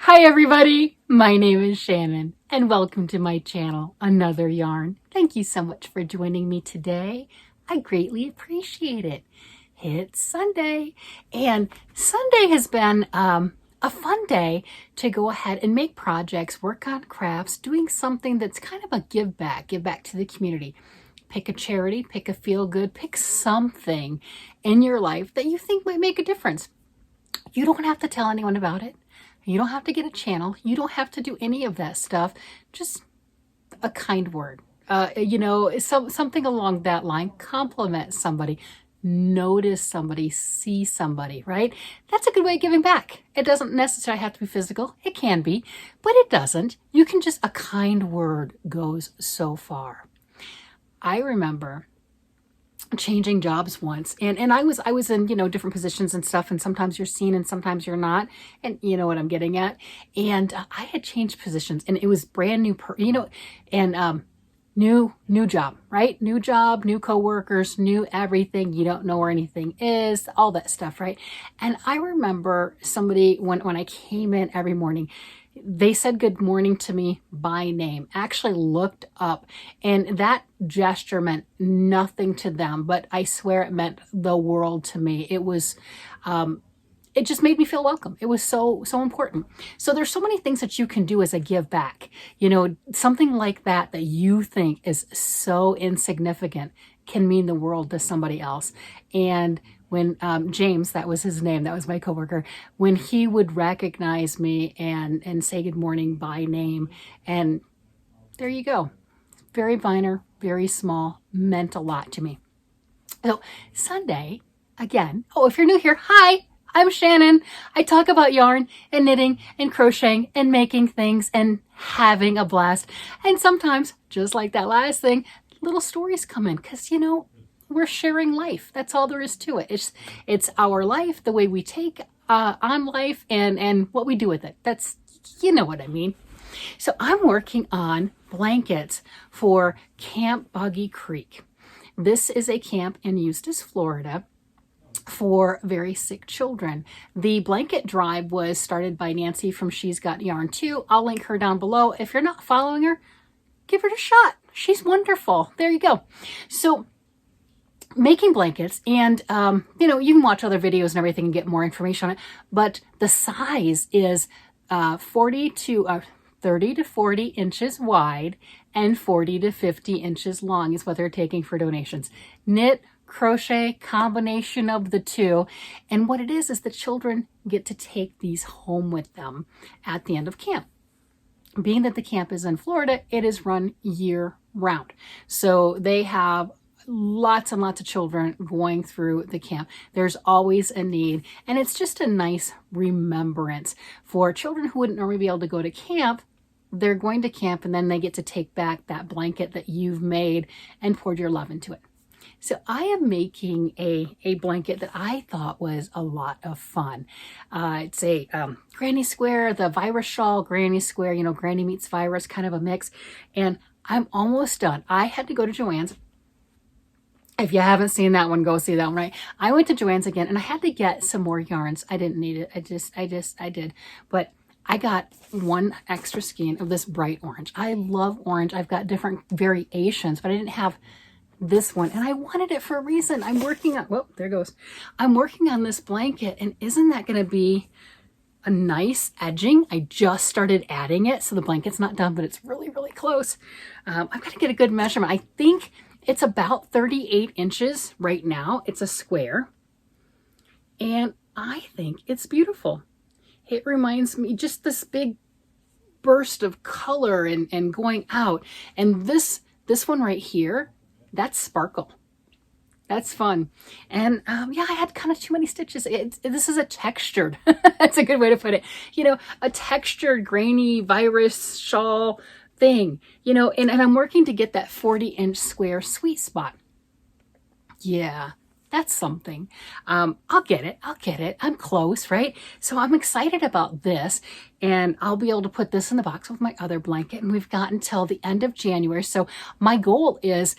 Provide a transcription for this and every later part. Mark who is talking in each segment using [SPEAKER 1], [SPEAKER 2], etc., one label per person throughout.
[SPEAKER 1] Hi everybody, my name is Shannon and welcome to my channel, Another Yarn. Thank you so much for joining me today. I greatly appreciate it. It's Sunday and Sunday has been a fun day to go ahead and make projects, work on crafts, doing something that's kind of a give back to the community. Pick a charity, pick a feel good, pick something in your life that you think might make a difference. You don't have to tell anyone about it. You don't have to get a channel. You don't have to do any of that stuff. Just a kind word. Something along that line. Compliment somebody. Notice somebody. See somebody, right? That's a good way of giving back. It doesn't necessarily have to be physical. It can be, but it doesn't. You can just, a kind word goes so far. I remember changing jobs once, and I was in different positions and stuff, and sometimes you're seen and sometimes you're not, and you know what I'm getting at. And I had changed positions, and it was brand new new job, right? New job, new coworkers, new everything. You don't know where anything is, all that stuff, right? And I remember somebody when I came in every morning, they said good morning to me by name, actually looked up, and that gesture meant nothing to them, but I swear it meant the world to me. It was, it just made me feel welcome. It was so important. So there's so many things that you can do as a give back, something like that you think is so insignificant can mean the world to somebody else. And when James, that was his name, that was my coworker, when he would recognize me and say good morning by name, and there you go. Very minor, very small, meant a lot to me. So Sunday, again, if you're new here, hi, I'm Shannon. I talk about yarn and knitting and crocheting and making things and having a blast. And sometimes, just like that last thing, little stories come in because, we're sharing life. That's all there is to it. It's our life, the way we take on life, and what we do with it. That's, you know what I mean. So I'm working on blankets for Camp Boggy Creek. This is a camp in Eustis, Florida, for very sick children. The blanket drive was started by Nancy from She's Got Yarn Too. I'll link her down below. If you're not following her, give her a shot. She's wonderful. There you go. So making blankets, and you can watch other videos and everything and get more information on it, but the size is 30 to 40 inches wide and 40 to 50 inches long is what they're taking for donations. Knit, crochet, combination of the two. And what it is the children get to take these home with them at the end of camp. Being that the camp is in Florida, it is run year round. So they have lots and lots of children going through the camp. There's always a need, and it's just a nice remembrance for children who wouldn't normally be able to go to camp. They're going to camp, and then they get to take back that blanket that you've made and poured your love into it. So I am making a blanket that I thought was a lot of fun. It's a granny square, the virus shawl, granny square, granny meets virus, kind of a mix. And I'm almost done. I had to go to Joann's. If you haven't seen that one, go see that one, right? I went to Joann's again, and I had to get some more yarns. I didn't need it. I did. But I got one extra skein of this bright orange. I love orange. I've got different variations, but I didn't have this one, and I wanted it for a reason. I'm working on, there goes. I'm working on this blanket, and isn't that going to be a nice edging? I just started adding it, so the blanket's not done, but it's really, really close. I'm going to get a good measurement. I think it's about 38 inches right now. It's a square, and I think it's beautiful. It reminds me just this big burst of color and going out. And this one right here, that's sparkle. That's fun. And I had kind of too many stitches. This is a textured, that's a good way to put it. A textured, grainy virus shawl thing, and I'm working to get that 40-inch square sweet spot. Yeah, that's something. I'll get it. I'm close, right? So I'm excited about this, and I'll be able to put this in the box with my other blanket, and we've got until the end of January. So my goal is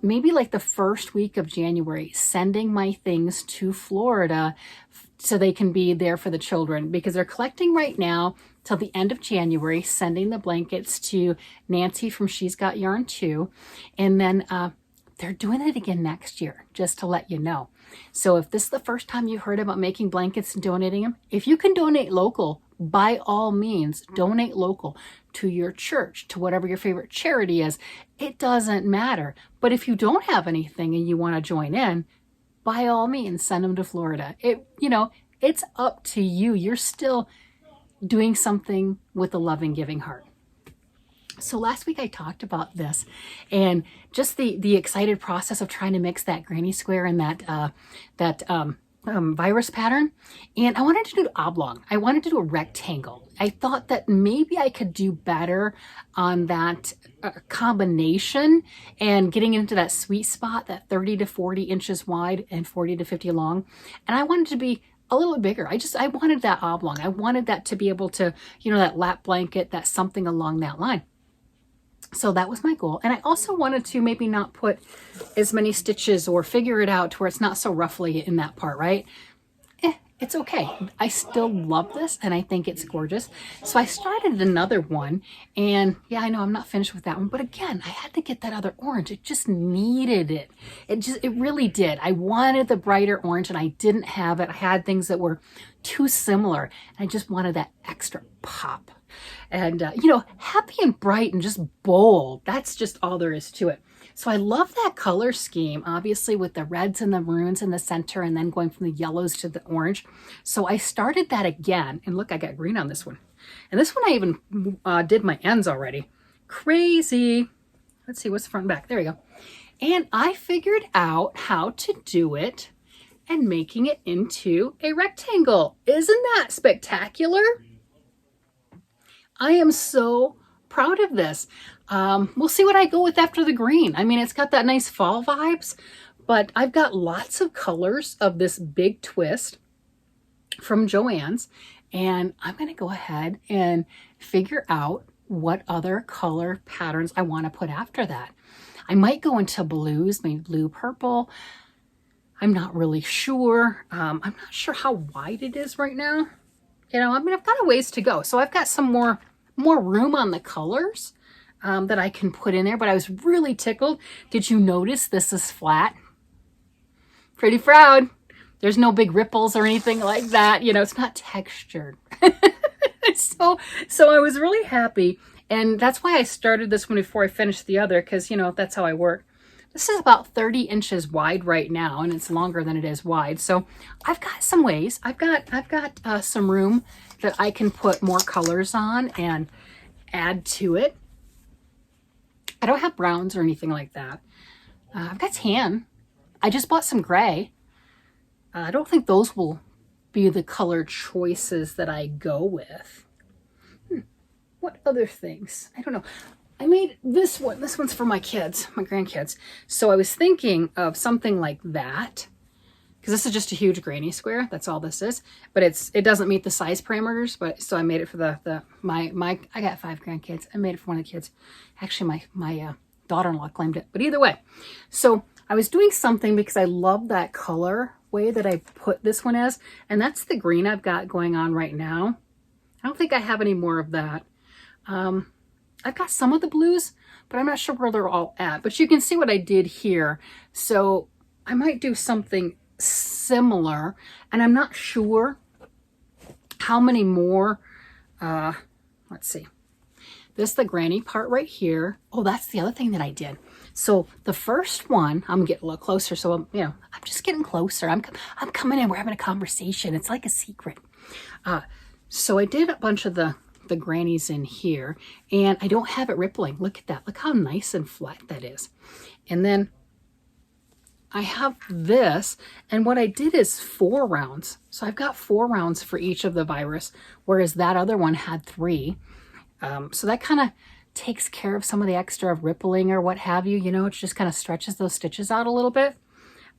[SPEAKER 1] maybe like the first week of January, sending my things to Florida so they can be there for the children, because they're collecting right now. till the end of January, sending the blankets to Nancy from She's Got Yarn Too. And then they're doing it again next year, just to let you know. So if this is the first time you heard about making blankets and donating them, if you can donate local, by all means, donate local to your church, to whatever your favorite charity is. It doesn't matter. But if you don't have anything and you want to join in, by all means, send them to Florida. It's up to you. You're still doing something with a loving, giving heart. So last week I talked about this and just the excited process of trying to mix that granny square and that virus pattern. And I wanted to do oblong. I wanted to do a rectangle. I thought that maybe I could do better on that combination and getting into that sweet spot, that 30 to 40 inches wide and 40 to 50 long. And I wanted to be a little bit bigger. I wanted that oblong. I wanted that to be able to, that lap blanket, that something along that line. So that was my goal. And I also wanted to maybe not put as many stitches or figure it out to where it's not so roughly in that part, right? It's okay. I still love this and I think it's gorgeous. So I started another one and yeah, I know I'm not finished with that one, but again, I had to get that other orange. It just needed it. It really did. I wanted the brighter orange and I didn't have it. I had things that were too similar and I just wanted that extra pop. And, happy and bright and just bold. That's just all there is to it. So I love that color scheme, obviously with the reds and the maroons in the center and then going from the yellows to the orange. So I started that again. And look, I got green on this one. And this one I even did my ends already. Crazy. Let's see, what's the front and back? There we go. And I figured out how to do it and making it into a rectangle. Isn't that spectacular? I am so proud of this. We'll see what I go with after the green. I mean, it's got that nice fall vibes, but I've got lots of colors of this big twist from Joann's, and I'm going to go ahead and figure out what other color patterns I want to put after that. I might go into blues, maybe blue, purple. I'm not really sure. I'm not sure how wide it is right now. I've got a ways to go. So I've got some more room on the colors that I can put in there, but I was really tickled. Did you notice this is flat? Pretty proud. There's no big ripples or anything like that. It's not textured. So I was really happy. And that's why I started this one before I finished the other, because, that's how I work. This is about 30 inches wide right now, and it's longer than it is wide. So I've got some ways. I've got some room that I can put more colors on and add to it. I don't have browns or anything like that. I've got tan. I just bought some gray. I don't think those will be the color choices that I go with. What other things? I don't know. I made this one. This one's for my kids, my grandkids. So I was thinking of something like that, because this is just a huge granny square. That's all this is. But it doesn't meet the size parameters. But so I made it for I got 5 grandkids. I made it for one of the kids. Actually, my daughter-in-law claimed it. But either way, so I was doing something because I love that color way that I put this one as, and that's the green I've got going on right now. I don't think I have any more of that. I've got some of the blues, but I'm not sure where they're all at. But you can see what I did here. So I might do something similar, and I'm not sure how many more. Let's see. This is the granny part right here. Oh, that's the other thing that I did. So the first one, I'm gonna get a little closer. So I'm just getting closer. I'm coming in. We're having a conversation. It's like a secret. So I did a bunch of the grannies in here, and I don't have it rippling. Look at that. Look how nice and flat that is. And then I have this, and what I did is 4 rounds. So I've got 4 rounds for each of the virus, whereas that other one had 3. So that kind of takes care of some of the extra of rippling or what have you. It just kind of stretches those stitches out a little bit.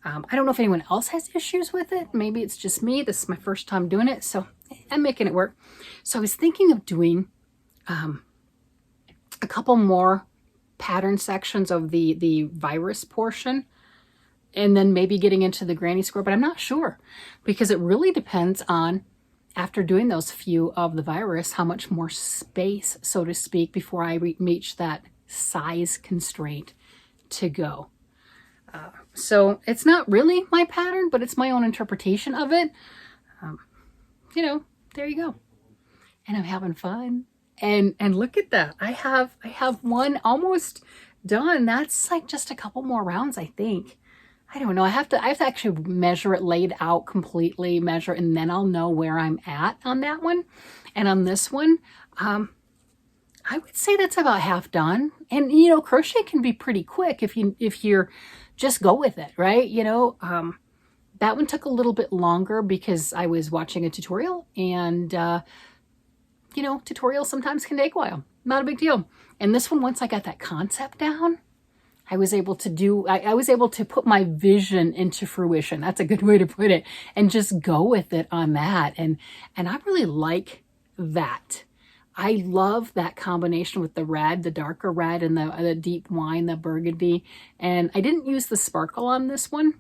[SPEAKER 1] I don't know if anyone else has issues with it. Maybe it's just me. This is my first time doing it, so I'm making it work. So I was thinking of doing a couple more pattern sections of the virus portion, and then maybe getting into the granny square, but I'm not sure because it really depends on after doing those few of the virus, how much more space, so to speak, before I reach that size constraint to go. So it's not really my pattern, but it's my own interpretation of it. You know, there you go. And I'm having fun. And look at that. I have one almost done. That's like just a couple more rounds, I think. I don't know. I have to actually measure it, laid out completely, measure, and then I'll know where I'm at on that one. And on this one, I would say that's about half done. And you know, crochet can be pretty quick if you're just go with it, right? You know, that one took a little bit longer because I was watching a tutorial, and you know, tutorials sometimes can take a while. Not a big deal. And this one, once I got that concept down, I was able to I was able to put my vision into fruition. That's a good way to put it. And just go with it on that. And I really like that. I love that combination with the red, the darker red, and the deep wine, the burgundy. And I didn't use the sparkle on this one.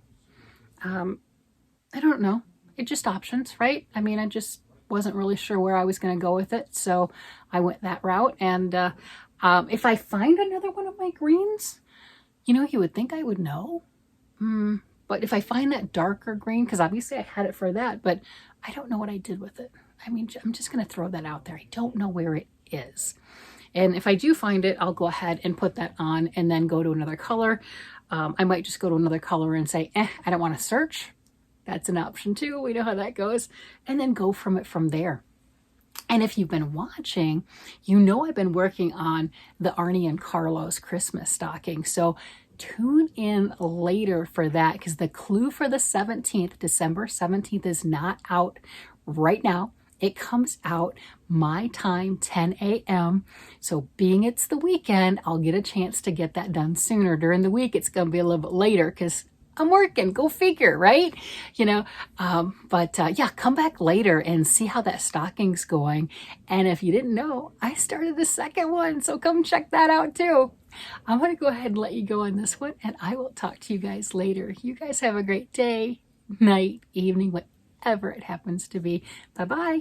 [SPEAKER 1] I don't know. It just options, right? I mean, I just wasn't really sure where I was going to go with it. So I went that route. And if I find another one of my greens, you know, you would think I would know. But if I find that darker green, because obviously I had it for that, but I don't know what I did with it. I mean, I'm just going to throw that out there. I don't know where it is. And if I do find it, I'll go ahead and put that on and then go to another color. I might just go to another color and say, I don't want to search. That's an option too. We know how that goes. And then go from it from there. And if you've been watching, you know I've been working on the Arnie and Carlos Christmas stocking. So tune in later for that, because the clue for the 17th, December 17th, is not out right now. It comes out my time, 10 a.m. So being it's the weekend, I'll get a chance to get that done sooner. During the week, it's going to be a little bit later because I'm working. Go figure, right? You know, yeah, come back later and see how that stocking's going. And if you didn't know, I started the second one, so come check that out too. I'm going to go ahead and let you go on this one, and I will talk to you guys later. You guys have a great day, night, evening, whatever it happens to be. Bye-bye.